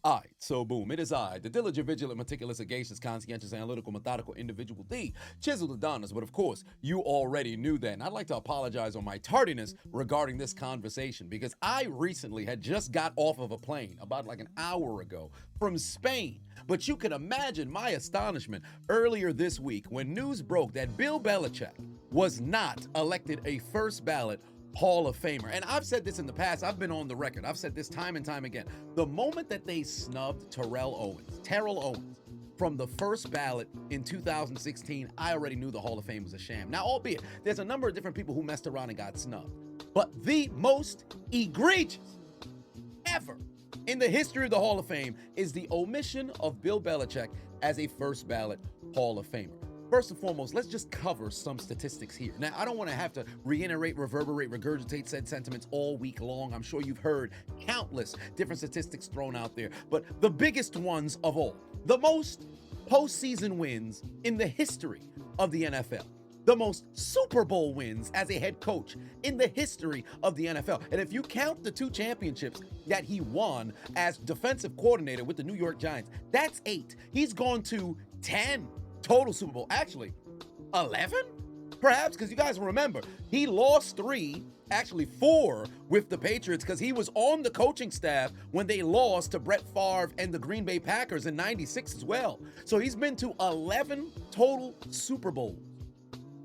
All right, so boom, it is I, the diligent, vigilant, meticulous, sagacious, conscientious, analytical, methodical individual, the Chiseled Adonis. But of course, you already knew that. And I'd like to apologize on my tardiness regarding this conversation because I recently had just got off of a plane about like an hour ago from Spain. But you can imagine my astonishment earlier this week when news broke that Bill Belichick was not elected a first ballot Hall of Famer. And I've said this in the past. I've been on the record. I've said this time and time again. The moment that they snubbed Terrell Owens from the first ballot in 2016, I already knew the Hall of Fame was a sham. Now, albeit, there's a number of different people who messed around and got snubbed. But the most egregious ever in the history of the Hall of Fame is the omission of Bill Belichick as a first ballot Hall of Famer. First and foremost, let's just cover some statistics here. Now, I don't want to have to reiterate, reverberate, regurgitate said sentiments all week long. I'm sure you've heard countless different statistics thrown out there, but the biggest ones of all, the most postseason wins in the history of the NFL, the most Super Bowl wins as a head coach in the history of the NFL. And if you count the 2 championships that he won as defensive coordinator with the New York Giants, that's 8. He's gone to 10 total Super Bowl. Actually, 11? Perhaps, because you guys remember, he lost 3, actually 4 with the Patriots because he was on the coaching staff when they lost to Brett Favre and the Green Bay Packers in 96 as well. So he's been to 11 total Super Bowls.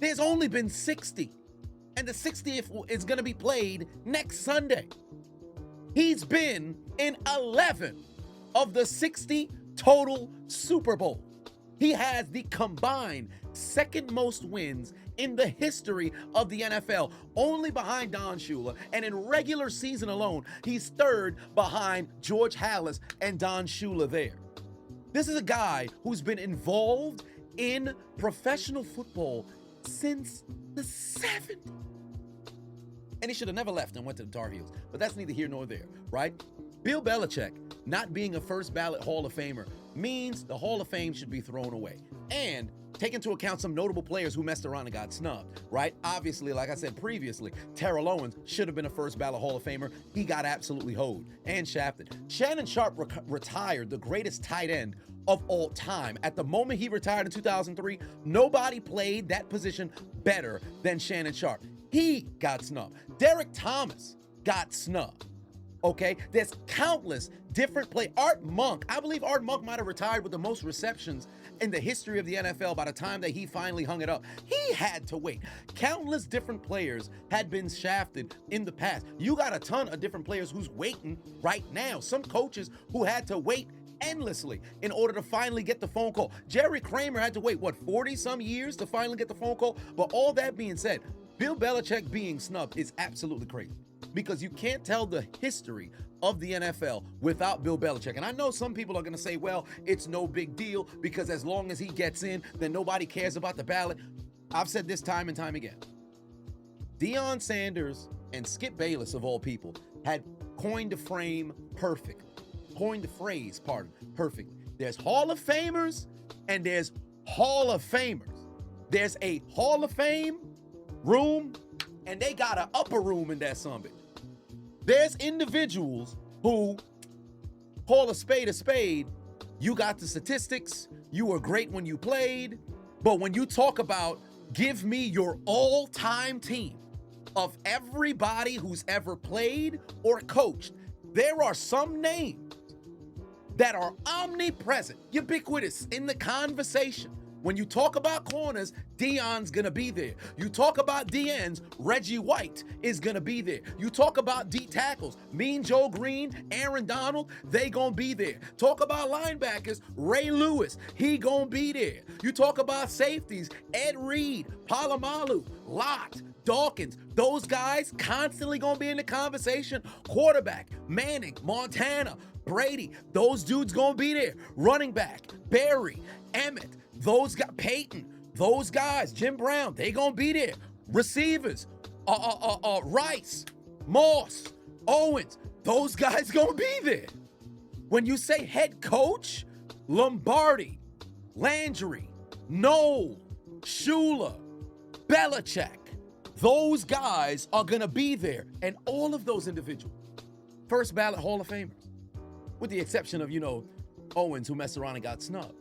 There's only been 60, and the 60th is going to be played next Sunday. He's been in 11 of the 60 total Super Bowls. He has the combined second most wins in the history of the NFL, only behind Don Shula. And in regular season alone, he's third behind George Halas and Don Shula there. This is a guy who's been involved in professional football since the 70s. And he should have never left and went to the Tar Heels. But that's neither here nor there, right? Bill Belichick not being a first ballot Hall of Famer means the Hall of Fame should be thrown away. And take into account some notable players who messed around and got snubbed, right? Obviously, like I said previously, Terrell Owens should have been a first ballot Hall of Famer. He got absolutely hoed and shafted. Shannon Sharpe retired the greatest tight end of all time. At the moment he retired in 2003, nobody played that position better than Shannon Sharpe. He got snubbed. Derek Thomas got snubbed. Okay, there's countless different play. Art Monk, I believe Art Monk might have retired with the most receptions in the history of the NFL by the time that he finally hung it up. He had to wait. Countless different players had been shafted in the past. You got a ton of different players who's waiting right now. Some coaches who had to wait endlessly in order to finally get the phone call. Jerry Kramer had to wait, 40 some years to finally get the phone call? But all that being said, Bill Belichick being snubbed is absolutely crazy, because you can't tell the history of the NFL without Bill Belichick. And I know some people are going to say, well, it's no big deal because as long as he gets in, then nobody cares about the ballot. I've said this time and time again. Deion Sanders and Skip Bayless, of all people, had coined the phrase perfectly. There's Hall of Famers and there's Hall of Famers. There's a Hall of Fame room, and they got an upper room in that summit. There's individuals who call a spade. You got the statistics. You were great when you played. But when you talk about give me your all-time team of everybody who's ever played or coached, there are some names that are omnipresent, ubiquitous in the conversation. When you talk about corners, Deion's gonna be there. You talk about DNs, Reggie White is gonna be there. You talk about D tackles, Mean Joe Green, Aaron Donald, they gonna be there. Talk about linebackers, Ray Lewis, he gonna be there. You talk about safeties, Ed Reed, Palomalu, Lott, Dawkins, those guys constantly gonna be in the conversation. Quarterback, Manning, Montana, Brady, those dudes gonna be there. Running back, Barry, Emmett, those guys, Peyton, those guys, Jim Brown, they gonna be there. Receivers, Rice, Moss, Owens, those guys gonna be there. When you say head coach, Lombardi, Landry, Noel, Shula, Belichick, those guys are gonna be there. And all of those individuals, first ballot Hall of Famers. with the exception of, Owens, who messed around and got snubbed.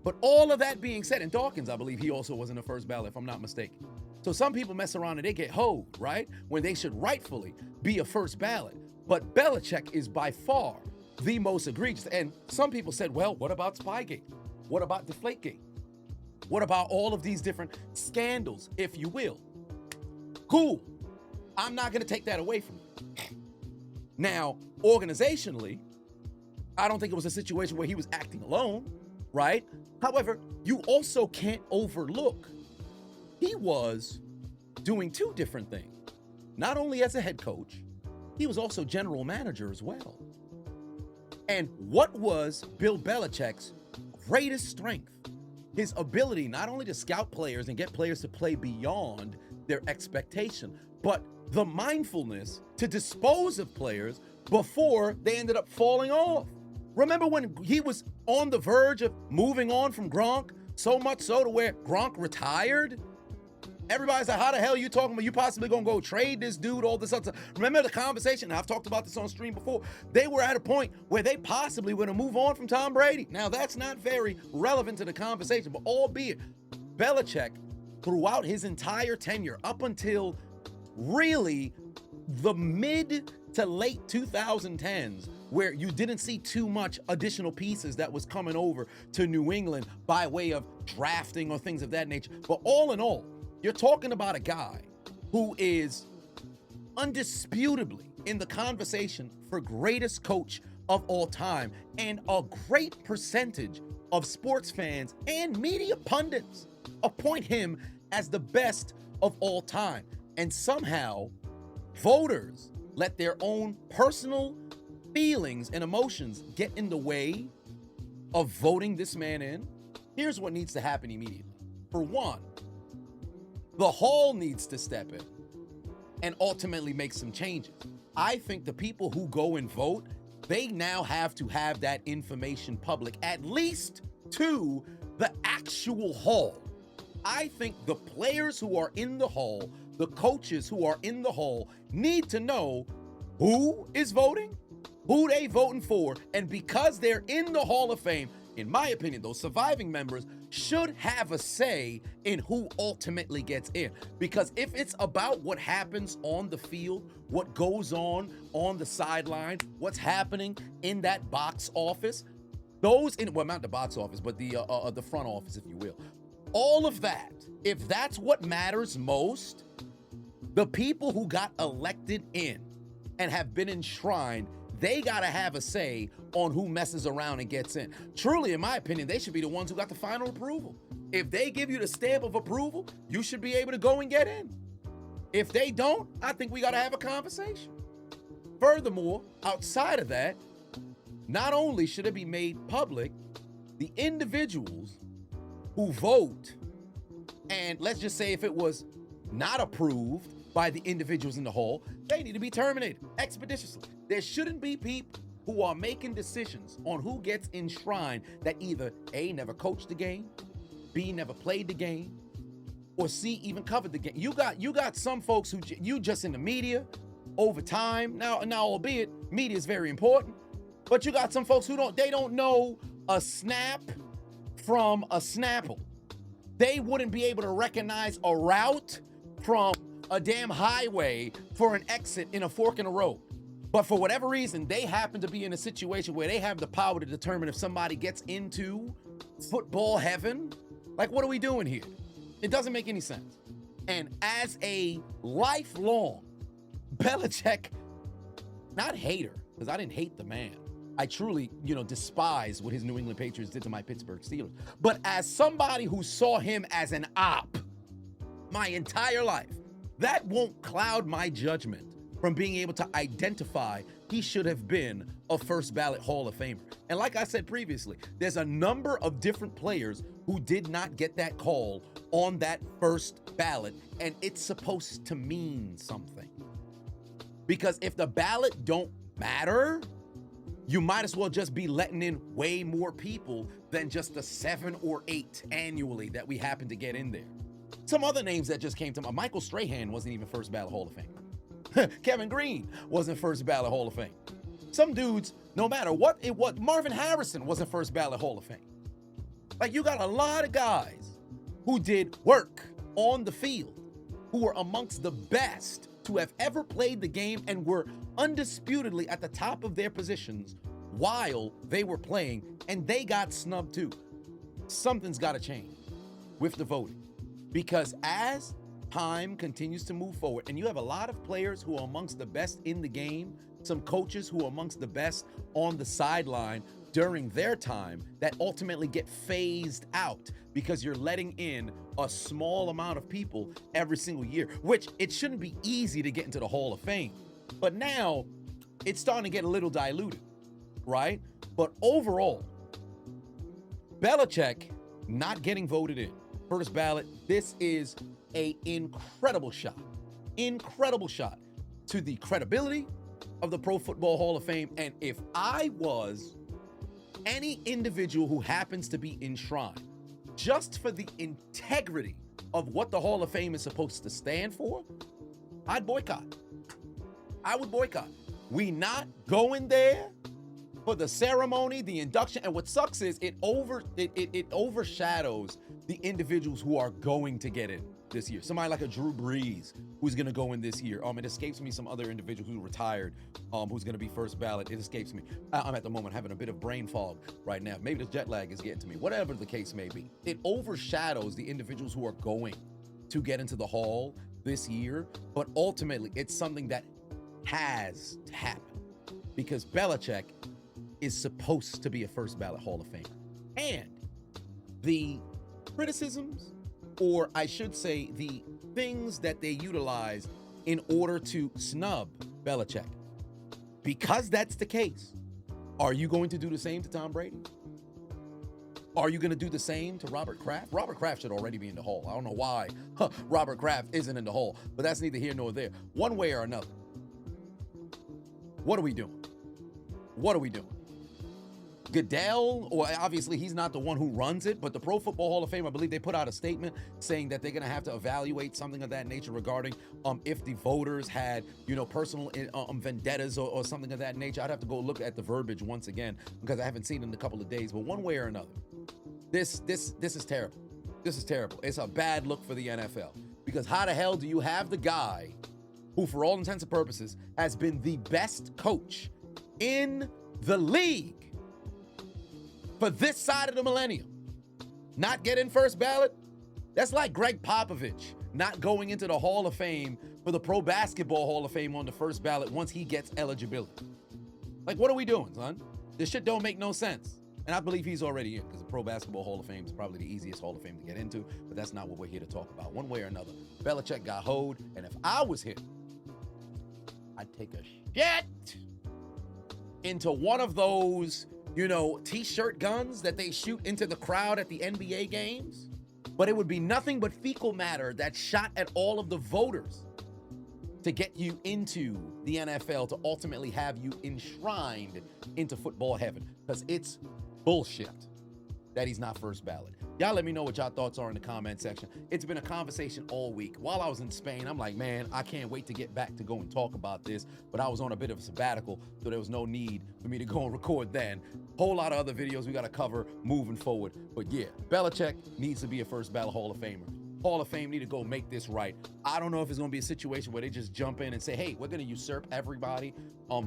But all of that being said, and Dawkins, I believe he also was in the first ballot, if I'm not mistaken. So some people mess around and they get hoed, right? When they should rightfully be a first ballot. But Belichick is by far the most egregious. And some people said, well, what about Spygate? What about Deflategate? What about all of these different scandals, if you will? Cool. I'm not going to take that away from you. Now, organizationally, I don't think it was a situation where he was acting alone, right? However, you also can't overlook he was doing two different things. Not only as a head coach, he was also general manager as well. And what was Bill Belichick's greatest strength? His ability not only to scout players and get players to play beyond their expectation, but the mindfulness to dispose of players before they ended up falling off. Remember when he was on the verge of moving on from Gronk, so much so to where Gronk retired? Everybody's like, how the hell are you talking about? You possibly gonna go trade this dude, all this other stuff. Remember the conversation? I've talked about this on stream before. They were at a point where they possibly were gonna move on from Tom Brady. Now, that's not very relevant to the conversation, but albeit Belichick, throughout his entire tenure, up until really the mid to late 2010s, where you didn't see too much additional pieces that was coming over to New England by way of drafting or things of that nature. But all in all, you're talking about a guy who is undisputably in the conversation for greatest coach of all time, and a great percentage of sports fans and media pundits appoint him as the best of all time. And somehow, voters let their own personal feelings and emotions get in the way of voting this man in. Here's what needs to happen immediately. For one, the Hall needs to step in and ultimately make some changes. I think the people who go and vote, they now have to have that information public, at least to the actual Hall. I think the players who are in the Hall, the coaches who are in the Hall, need to know who is voting, who they voting for, and because they're in the Hall of Fame, in my opinion, those surviving members should have a say in who ultimately gets in. Because if it's about what happens on the field, what goes on the sideline, what's happening in that box office, well, not the box office, but the front office, if you will. All of that, if that's what matters most, the people who got elected in and have been enshrined, they got to have a say on who messes around and gets in. Truly, in my opinion, they should be the ones who got the final approval. If they give you the stamp of approval, you should be able to go and get in. If they don't, I think we got to have a conversation. Furthermore, outside of that, not only should it be made public, the individuals who vote, and let's just say if it was not approved by the individuals in the Hall, they need to be terminated expeditiously. There shouldn't be people who are making decisions on who gets enshrined that either A, never coached the game, B, never played the game, or C, even covered the game. You got some folks who you just in the media over time. Now, albeit media is very important, but you got some folks who don't know a snap from a snapple. They wouldn't be able to recognize a route from a damn highway for an exit in a fork in a road. But for whatever reason, they happen to be in a situation where they have the power to determine if somebody gets into football heaven. Like, what are we doing here? It doesn't make any sense. And as a lifelong Belichick, not hater, because I didn't hate the man. I truly, despise what his New England Patriots did to my Pittsburgh Steelers. But as somebody who saw him as an op my entire life, that won't cloud my judgment from being able to identify he should have been a first ballot Hall of Famer. And like I said previously, there's a number of different players who did not get that call on that first ballot, and it's supposed to mean something. Because if the ballot don't matter, you might as well just be letting in way more people than just the 7 or 8 annually that we happen to get in there. Some other names that just came to mind. Michael Strahan wasn't even first ballot Hall of Fame. Kevin Green wasn't first ballot Hall of Fame. Some dudes No matter what it was, Marvin Harrison was a first ballot Hall of Fame. Like, you got a lot of guys who did work on the field, who were amongst the best to have ever played the game and were undisputedly at the top of their positions while they were playing, and they got snubbed too. Something's got to change with the voting, because as time continues to move forward, and you have a lot of players who are amongst the best in the game, some coaches who are amongst the best on the sideline during their time, that ultimately get phased out because you're letting in a small amount of people every single year, which it shouldn't be easy to get into the Hall of Fame. But now it's starting to get a little diluted, right? But overall, Belichick not getting voted in first ballot, this is an incredible shot to the credibility of the Pro Football Hall of Fame. And if I was any individual who happens to be enshrined, just for the integrity of what the Hall of Fame is supposed to stand for, I'd boycott. I would boycott. We not going there for the ceremony, the induction, and what sucks is it overshadows the individuals who are going to get in this year. Somebody like a Drew Brees who's going to go in this year. It escapes me some other individual who retired, who's going to be first ballot. It escapes me. I'm at the moment having a bit of brain fog right now. Maybe the jet lag is getting to me. Whatever the case may be, it overshadows the individuals who are going to get into the Hall this year. But ultimately, it's something that has to happen because Belichick is supposed to be a first ballot Hall of Fame. And the criticisms, or I should say the things that they utilize in order to snub Belichick, because that's the case, are you going to do the same to Tom Brady? Are you going to do the same to Robert Kraft? Robert Kraft should already be in the Hall. I don't know why Robert Kraft isn't in the Hall, but that's neither here nor there. One way or another, what are we doing? What are we doing? Goodell, or obviously he's not the one who runs it, but the Pro Football Hall of Fame, I believe they put out a statement saying that they're going to have to evaluate something of that nature regarding if the voters had, personal vendettas or something of that nature. I'd have to go look at the verbiage once again because I haven't seen it in a couple of days. But one way or another, this is terrible. This is terrible. It's a bad look for the NFL because how the hell do you have the guy who, for all intents and purposes, has been the best coach in the league for this side of the millennium, not getting first ballot? That's like Greg Popovich not going into the Hall of Fame for the Pro Basketball Hall of Fame on the first ballot once he gets eligibility. Like, what are we doing, son? This shit don't make no sense. And I believe he's already in because the Pro Basketball Hall of Fame is probably the easiest Hall of Fame to get into, but that's not what we're here to talk about. One way or another, Belichick got hoed, and if I was him, I'd take a shit into one of those T-shirt guns that they shoot into the crowd at the NBA games. But it would be nothing but fecal matter that's shot at all of the voters to get you into the NFL, to ultimately have you enshrined into football heaven. Because it's bullshit that he's not first ballot. Y'all let me know what y'all thoughts are in the comment section. It's been a conversation all week. While I was in Spain, I'm like, man, I can't wait to get back to go and talk about this. But I was on a bit of a sabbatical, so there was no need for me to go and record then. Whole lot of other videos we got to cover moving forward. But yeah, Belichick needs to be a first ballot Hall of Famer. Hall of Fame need to go make this right. I don't know if it's going to be a situation where they just jump in and say, hey, we're going to usurp everybody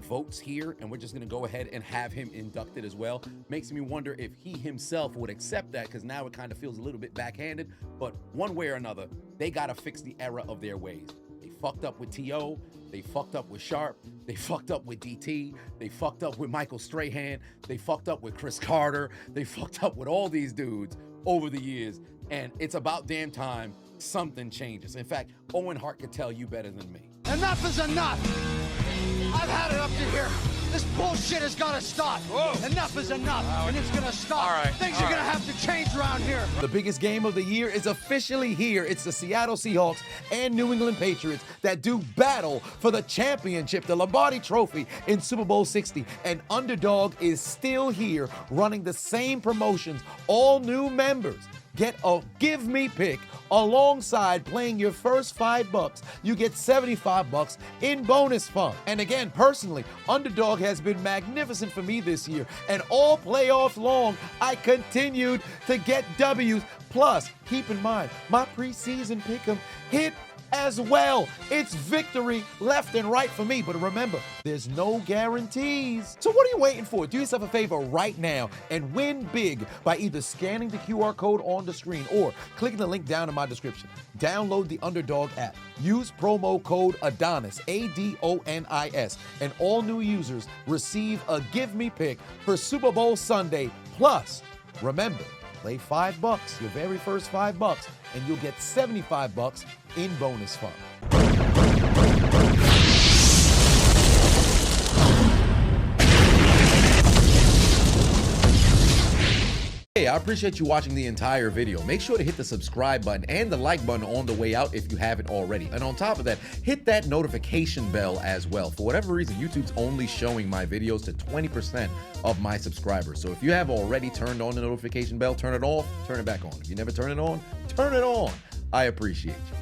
votes here, and we're just going to go ahead and have him inducted as well. Makes me wonder if he himself would accept that, because now it kind of feels a little bit backhanded. But one way or another, they got to fix the error of their ways. They fucked up with T.O., they fucked up with Sharp, they fucked up with DT, they fucked up with Michael Strahan, they fucked up with Chris Carter, they fucked up with all these dudes over the years. And it's about damn time something changes. In fact, Owen Hart could tell you better than me. Enough is enough. I've had it up to here. This bullshit has got to stop. Whoa. Enough is enough, and it's going to stop. All right. Things are going to have to change around here. The biggest game of the year is officially here. It's the Seattle Seahawks and New England Patriots that do battle for the championship, the Lombardi Trophy in Super Bowl 60. And Underdog is still here running the same promotions, all new members. get a Give Me pick alongside playing your first $5. You get $75 in bonus fund. And again, personally, Underdog has been magnificent for me this year, and all playoffs long, I continued to get W's. Plus, keep in mind, my preseason pick'em hit as well. It's victory left and right for me. But remember, there's no guarantees. So what are you waiting for? Do yourself a favor right now and win big by either scanning the QR code on the screen or clicking the link down in my description. Download the Underdog app. Use promo code Adonis, ADONIS, and all new users receive a Give Me pick for Super Bowl Sunday. Plus, remember, play $5, your very first $5, and you'll get $75 in bonus fund. Hey, I appreciate you watching the entire video. Make sure to hit the subscribe button and the like button on the way out if you haven't already. And on top of that, hit that notification bell as well. For whatever reason, YouTube's only showing my videos to 20% of my subscribers. So if you have already turned on the notification bell, turn it off, turn it back on. If you never turn it on, turn it on. I appreciate you.